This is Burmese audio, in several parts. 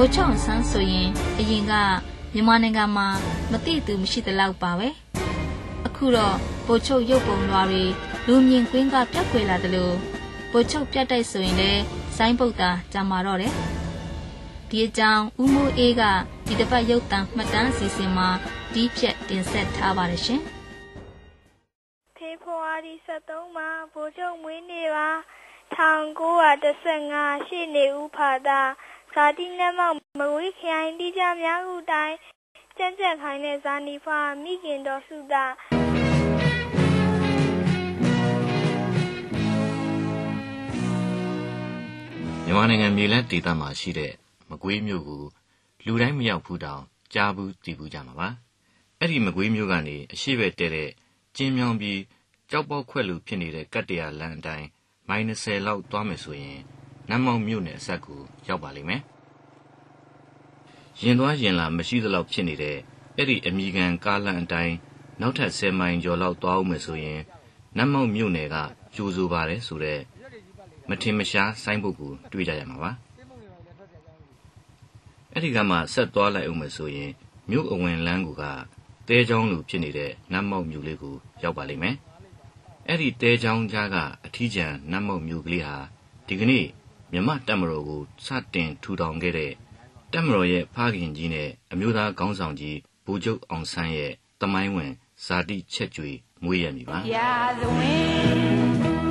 ိုချောင်းဆန်းဆိုရင်အရင်ကမြန်မာနိုင်ငံမှာမသိသူမရှိသလောက်ပါပဲအခုတော့ဗိုလ်ချုပ်ရုပ်ပုံလွှာတွေလူမြင်ကွင်းကပြတ်ခွေလာတယ်လို့ဗိုလ်ချုပ်ပြတ်တိုက်ဆိုရင်လည်းဆိုင်းပုတ်တာကြာမှာတော့တယ်ဒီအကြောင်းဦးမိုးအေးကဒီတစ်ပတ်ရုပ်သံမှတ်တမ်းအစီအစဉ်မှာဒီဖြက်တင်ဆက်ထားပါတယ်ရှင်ဖေဖော်ဝါရီ23မှာဗိုလ်ချုပ်မွေးနေ့ပါ1915ရှေ့နေဦးဖာသာဇာတိနမောက်မဝေးခိုင်တိကျများဟုတိုင်ကျန်းကျက်ခိုင်တဲ့ဇာနီဖွာမိခင်တော်စုတာမြန်မာနိုင်ငံမြေလက်ဒေသမှာရှိတဲ့မကွေးမြို့ကိုလူတိုင်းမရောက်ဘူးတောင်ကြားဘူးသိဘူးကြမှာပါအဲ့ဒီမကွေးမြို့ကနေအရှိပဲတဲတဲ့ကျင်းမြောင်းပြီးကြောက်ပေါက်ခွက်လူဖြစ်နေတဲ့ကတ်တရာလမ်းအတိုင်းမိုင်20လောက်သွားမယ်ဆိုရင်နတ်မောက်မြို့နယ်အစပ်ကိုရောက်ပါလိမ့်မယ်ရင်သွားရင်လာမရှိသလောက်ဖြစ်နေတဲ့အဲ့ဒီအမိခံကားလမ်းအတိုင်းနောက်ထပ်10မိုင်ကျော်လောက်သွားအောင်မယ်ဆိုရင်နတ်မောက်မြို့နယ်ကကြိုးဆိုပါတယ်ဆိုတဲ့မထင်မရှားဆိုင်းပုတ်ကိုတွေ့ကြရမှာပါအဲ့ဒီကမှဆက်သွားလိုက်အောင်မယ်ဆိုရင်မြို့အဝင်လမ်းကတဲချောင်းလိုဖြစ်နေတဲ့နတ်မောက်မြို့လေးကိုရောက်ပါလိမ့်မယ်အဲ့ဒီတဲချောင်းကြားကအထီးကျန်နတ်မောက်မြို့ကလေးဟာဒီကနေ့မြမတပ်မတော်ကိုစတင်ထူထောင်ခဲ့တဲ့တပ်မတော်ရဲ့ဖခင်ကြီးနဲ့အမျိုးသားခေါင်းဆောင်ကြီးဗိုလ်ချုပ်အောင်ဆန်းရဲ့သမိုင်းဝင်ဇာတိချက်ကြွေမွေးရမည်ပါရာဇဝင်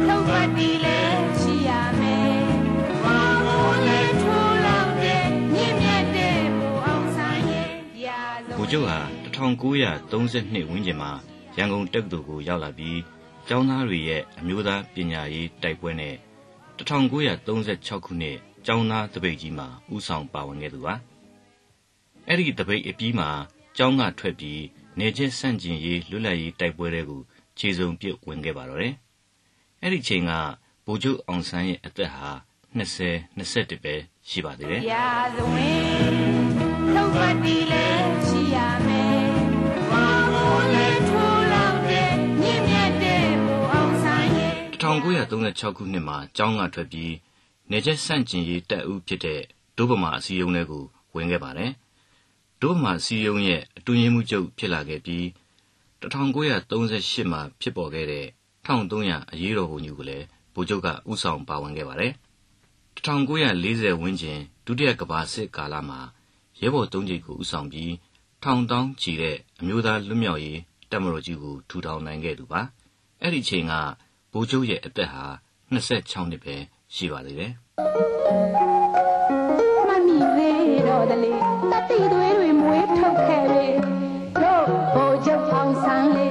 ထုတ်ပတ်တီလဲရှိရမယ်ဘာလို့လဲထိုးလောက်တဲ့မြင့်မြတ်တဲ့ဗိုလ်အောင်ဆန်းရဲ့ရာဇဝင်ဗိုလ်ချုပ်ဟာ1932ဝန်းကျင်မှာရန်ကုန်တက္ကသိုလ်ကိုရောက်လာပြီးကျောင်းသားတွေရဲ့အမျိုးသားပညာရေးတိုက်ပွဲနဲ့1936ခုနှစ်ကျောင်းသားတပိတ်ကြီးမှာဦးဆောင်ပါဝင်ခဲ့သူပါအဲ့ဒီတပိတ်အပြီးမှာကျောင်းကထွက်ပြီးနေကျဆန့်ကျင်ရေးလွတ်လပ်ရေးတိုက်ပွဲတွေကိုခြေစုံပစ်ဝင်ခဲ့ပါတော့တယ်အဲ့ဒီချိန်ကဗိုလ်ချုပ်အောင်ဆန်းရဲ့အသက်ဟာ21ပဲရှိပါသေးတယ်ရာဇဝင်ထုတ်ပတ်တီလဲရှိရမယ်ဘာလို့လဲထိုးလောက်တဲ့မြင့်မြတ်တဲ့ဗိုလ်အောင်ဆန်းရဲ့1936ခုနှစ်မှာကျောင်းကထွက်ပြီးနေကျဆန့်ကျင်ရေးတပ်ဦးဖြစ်တဲ့ဒုဗမာအစည်းအရုံးတွေကိုဝင်ခဲ့ပါတယ်ဒုဗမာအစည်းအရုံးရဲ့အတွင်းရေးမှူးချုပ်ဖြစ်လာခဲ့ပြီး1938မှာဖြစ်ပေါ်ခဲ့တဲ့1300အရေးတော်ပုံကြီးကိုလည်းဗိုလ်ချုပ်ကဦးဆောင်ပါဝင်ခဲ့ပါတယ်1940ဝန်းကျင်ဒုတိယကမ္ဘာစစ်ကာလမှာရဲဘော်3ကြိမ်ကိုဦးဆောင်ပြီးထောင်တောင်းချီတဲ့အမျိုးသားလွတ်မြောက်ရေးတပ်မတော်ကြီးကိုထူထောင်နိုင်ခဲ့သူပါအဲ့ဒီချိန်ကဗိုလ်ချုပ်ရဲ့အသက်ဟာ26နှစ်ပဲရှိပါသေးတယ်မမီသေးတော့တလေတတိသွေးတွေမွေးထုတ်ခဲ့လေတို့ဗိုလ်ချုပ်အောင်ဆန်းလေ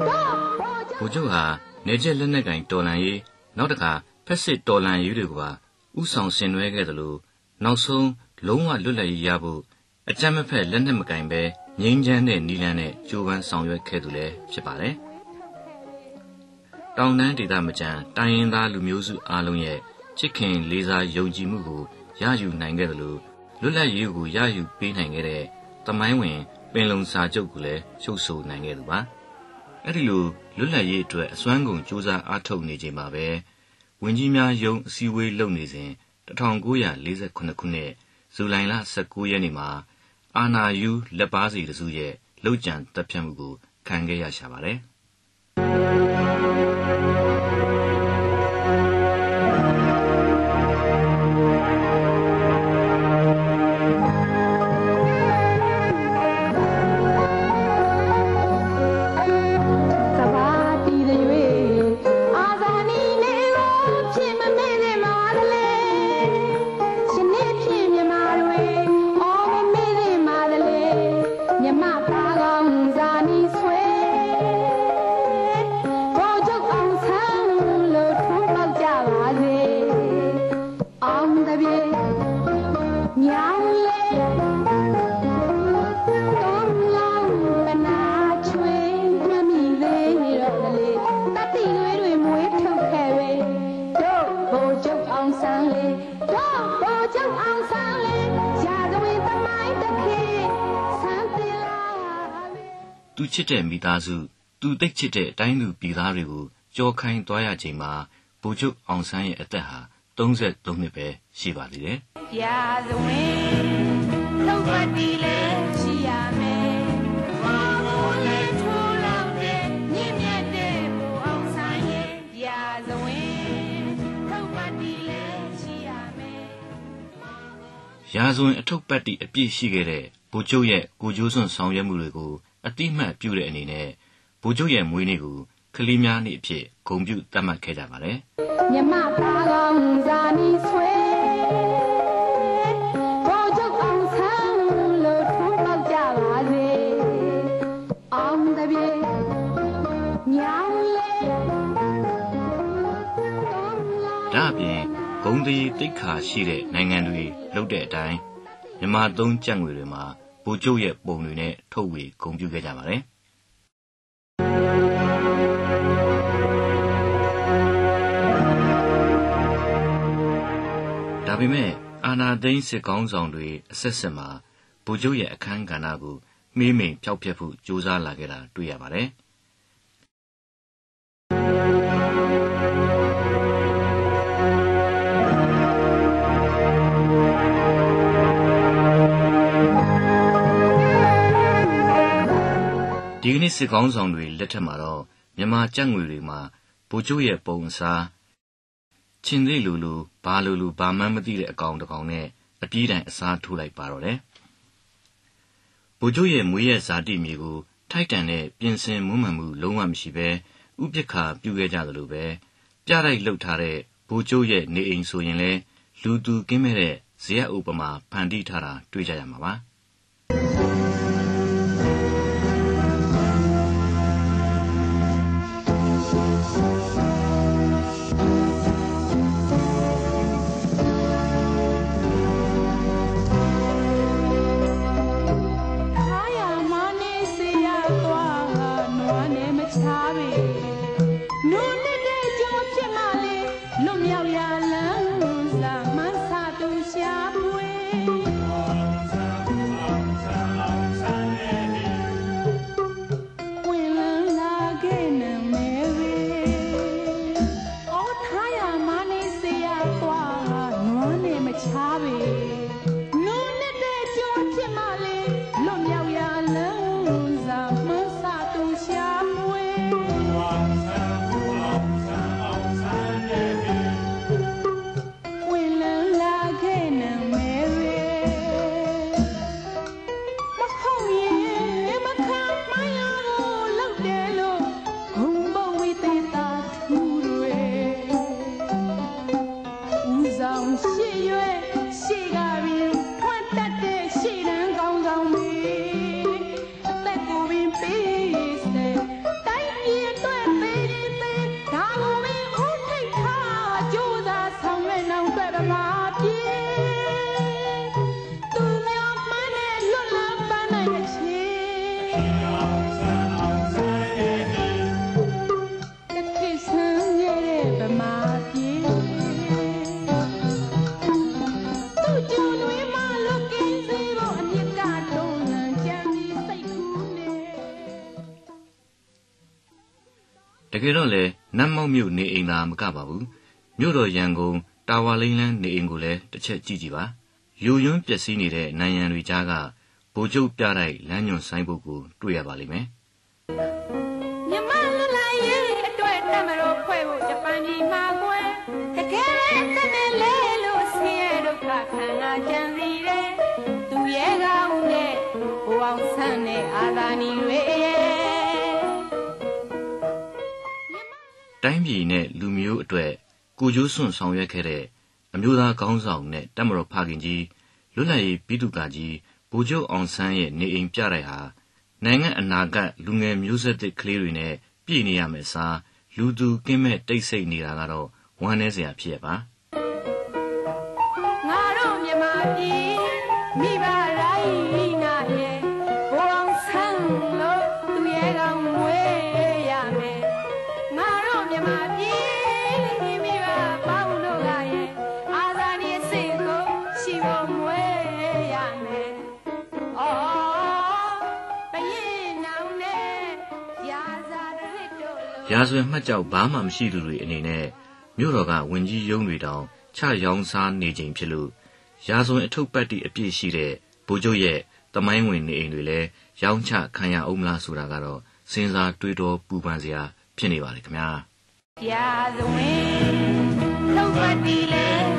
တို့ဗိုလ်ချုပ်ဟာနေကျလက်နက်ကင်တော်လှန်ရေးနောက်တခါဖက်စစ်တော်လှန်ရေးတွေကိုပါဥဆောင်ဆင်နွှဲခဲ့တယ်လို့နောက်ဆုံးလုံးဝလွတ်လပ်ရေးရဖို့အကြမ်းမဖက်လက်နက်မကင်ပဲငြိမ်းချမ်းတဲ့နီလန်းနဲ့ကြိုးပမ်းဆောင်ရွက်ခဲ့သူလည်းဖြစ်ပါတယ်တောင်တန်းဒေသမကျန်တိုင်းရင်းသားလူမျိုးစုအားလုံးရဲ့ချစ်ခင်လေးစားယုံကြည်မှုကိုရယူနိုင်ခဲ့တယ်လို့လွတ်လပ်ရေးကိုရယူပေးနိုင်ခဲ့တဲ့သမိုင်းဝင်ပင်လုံစာချုပ်ကိုလည်းချုပ်ဆိုနိုင်ခဲ့သူပါအဲ့ဒီလိုလွတ်လပ်ရေးအတွက်အစွမ်းကုန်ကြိုးစားအားထုတ်နေချိန်မှာပဲဝင်ကြီးများယုံအစည်းအဝေးလုပ်နေစဉ်1948ခုနှစ်ဇူလိုင်လ19ရက်နေ့မှာအာနာယူလက်ပါစီတစုရဲ့လှုပ်ကြံတပ်ဖြတ်မှုကိုခံခဲ့ရရှာပါတယ်သူချစ်တဲ့မိသားစုသူသိချစ်တဲ့အတိုင်းသူပြည်သားတွေကိုကြောခိုင်းသွားရချိန်မှာဗိုလ်ချုပ်အောင်ဆန်းရဲ့အသက်ဟာ33နှစ်ပဲရှိပါသေးတယ်။ရာဇဝင် ထုတ်ပတ်တီလဲရှိရမယ်ဘာကိုလဲထိုးလောက်တဲ့မြင့်မြတ်တဲ့ဘူအောင်ဆိုင်ရဲ့ရာဇဝင်ထုတ်ပတ်တီလဲရှိရမယ်ရာဇဝင်အထုပ်ပတ်တီအပြည့်ရှိခဲ့တဲ့ဗိုလ်ချုပ်ရဲ့ကိုကျိုးစွန့်ဆောင်ရွက်မှုတွေကိုအတိမတ်ပြုတဲ့အနေနဲ့ဗိုလ်ချုပ်ရဲ့မွေးနေ့ကိုကလေးများနေ့အဖြစ်ဂုဏ်ပြုသတ်မှတ်ခဲ့ကြပါတယ်မြမသားကောင်းဇာနီဆွေဗိုလ်ချုပ်အောင်ဆန်းလို့ထူပေါက်ကြပါစေအောင်တပြေညောင်းလေဒါအပြင်ဂုဏ်သရေတိတ်ခါရှိတဲ့နိုင်ငံတွေလုပ်တဲ့အတိုင်းမြန်မာသုံးကျပ်ငွေတွေမှာဗိုလ်ချုပ်ရဲ့ပုံတွေနဲ့ထုတ်ဝေဂုဏ်ပြုခဲ့ကြပါတယ်ဒါပေမဲ့အာဏာသိမ်းစစ်ကောင်းဆောင်တွေအဆက်ဆက်မှာဗိုလ်ချုပ်ရဲ့အခမ်းကဏ္ဍကိုမေးမိန်ဖျောက်ဖျက်ဖို့ကြိုးစားလာခဲ့တာတွေ့ရပါတယ်ဒီကနေ့စစ်ကောင်းဆောင်တွေလက်ထက်မှာတော့မြန်မာကျပ်ငွေတွေမှာဗိုလ်ချုပ်ရဲ့ပုံအစားချင်းသေးလူလူဘာလူလူဘာမှန်းမသိတဲ့အကောင်တစ်ကောင်နဲ့အပြေးတိုင်အစားထိုးလိုက်ပါတော့တယ်ဗိုလ်ချုပ်ရဲ့မွေးရဲ့ဇာတိမြေကိုထိုက်တန်တဲ့ပြင်ဆင်မွမ်းမံမှုလုံးဝမရှိဘဲဥပက္ခပြုခဲ့ကြသလိုပဲပြတိုက်လှုပ်ထားတဲ့ဗိုလ်ချုပ်ရဲ့နေအိမ်ဆိုရင်လည်းလူသူကင်းမဲ့တဲ့ဇေယျဥပမာဖန်တီးထားတာတွေ့ကြရမှာပါတကယ်တော့လေနတ်မောက်မြို့နေအိမ်သာမကပါဘူးမြို့တော်ရန်ကုန်တာဝါလိမ့်လန်းနေအိမ်ကိုလည်းတစ်ချက်ကြည့်ကြည့်ပါယိုယွန်းပျက်စီးနေတဲ့နိုင်ရန်တွေကြားကဗိုလ်ချုပ်ပြတိုက်လမ်းညွှန်ဆိုင်ဘုတ်ကိုတွေ့ရပါလိမ့်မယ်မြမလူလာရဲ့အတွက်တမတော်ဖွဲ့ဖို့ဂျပန်ပြည်မှာကွယ်တကယ်တမင်လဲလို့ဆင်းရဲဒုက္ခခံလာကြံစီတဲ့သူရဲ့ကောင်းတဲ့ဘဝအောင်ဆန်းတဲ့အာသာနီတွေတိုင်းပြည်နဲ့လူမျိုးအတွက်ကိုကျိုးစွန့်ဆောင်ရွက်ခဲ့တဲ့အမျိုးသားခေါင်းဆောင်နဲ့တပ်မတော်ဖခင်ကြီးလွတ်လပ်ရေးပြည်သူ့ကာကြီးဗိုလ်ချုပ်အောင်ဆန်းရဲ့နေအိမ်ပြတိုက်ဟာနိုင်ငံအနာဂတ်လူငယ်မျိုးဆက်သစ်ကလေးတွေနဲ့ပြည်နေရမယ်စားလူသူကင်းမဲ့တိတ်ဆိတ်နေတာကတော့ဝမ်းနည်းစရာဖြစ်ရပါငါတို့မြမပြည်မိဘတိုင်းနာရဲ့ဘိုးအောင်ဆန်းလို့သူရဲ့ကောင်းမွေးရမယ်ငါတို့မြမပြည်မိဘပေါင်းတို့ကရဲ့အာသာနီစိတ်ကိုရှိဖို့မွေးရမယ်အော်ဘယင်းနောင်နဲ့ရာဇာရစ်တို့ရာဇဝင်မှတ်ကြောက်ဘာမှမရှိသူတွေအနေနဲ့မြို့တော်ကဝင်ကြီးရုံးတွေတောင်ချရောင်းစားနေချိန်ဖြစ်လို့ရာဇဝင်အထုပ်ပတ်တိအပြည့်ရှိတဲ့ ဗိုလ်ချုပ်ရဲ့သမိုင်းဝင်နေအိမ်တွေလည်းရောင်းချခံရအောင်မလားဆိုတာကတော့စဉ်းစားတွေးတောပူပန်စရာဖြစ်နေပါလေခင်ဗျာ ရာဇဝင်ထုတ်ပတ်တီလဲ